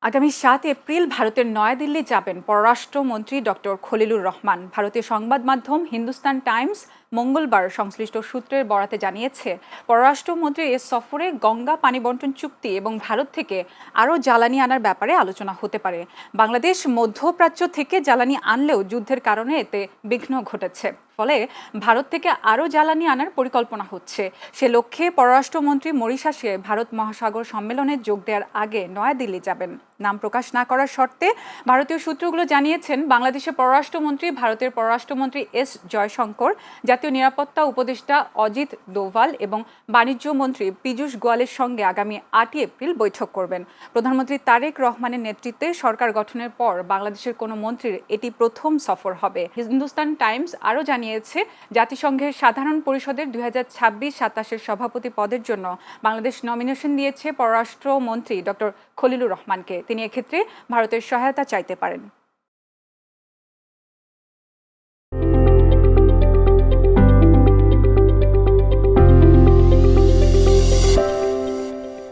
আগামী ৭ এপ্রিল ভারতের নয়াদিল্লি যাবেন পররাষ্ট্রমন্ত্রী ডক্টর খলিলুর রহমান। ভারতীয় সংবাদ মাধ্যম হিন্দুস্তান টাইমস মঙ্গলবার সংশ্লিষ্ট সূত্রের বরাতে জানিয়েছে, পররাষ্ট্রমন্ত্রীর এ সফরে গঙ্গা পানি বন্টন চুক্তি এবং ভারত থেকে আরও জ্বালানি আনার ব্যাপারে আলোচনা হতে পারে। বাংলাদেশ মধ্যপ্রাচ্য থেকে জ্বালানি আনলেও যুদ্ধের কারণে এতে বিঘ্ন ঘটেছে, ফলে ভারত থেকে আরও জ্বালানি আনার পরিকল্পনা হচ্ছে। সে লক্ষ্যে পররাষ্ট্রমন্ত্রী মরিশাসে ভারত মহাসাগর সম্মেলনে যোগ দেওয়ার আগে নয়াদিল্লি যাবেন। নাম প্রকাশ না করার শর্তে ভারতীয় সূত্রগুলো জানিয়েছেন, বাংলাদেশের পররাষ্ট্রমন্ত্রী, ভারতের পররাষ্ট্রমন্ত্রী এস জয়শঙ্কর, জাতীয় নিরাপত্তা উপদেষ্টা অজিত দোভাল এবং বাণিজ্য মন্ত্রী পীযূষ গোয়ালের সঙ্গে আগামী ৮ এপ্রিল বৈঠক করবেন। প্রধানমন্ত্রী তারেক রহমানের নেতৃত্বে সরকার গঠনের পর বাংলাদেশের কোনো মন্ত্রীর এটি প্রথম সফর হবে। হিন্দুস্তান টাইমস আরও জানিয়েছে, জাতিসংঘের সাধারণ পরিষদের 2026-27 সভাপতি পদের জন্য বাংলাদেশ নমিনেশন দিয়েছে পররাষ্ট্রমন্ত্রী ডক্টর খলিলুর রহমানকে। তিনি এক্ষেত্রে ভারতের সহায়তা চাইতে পারেন।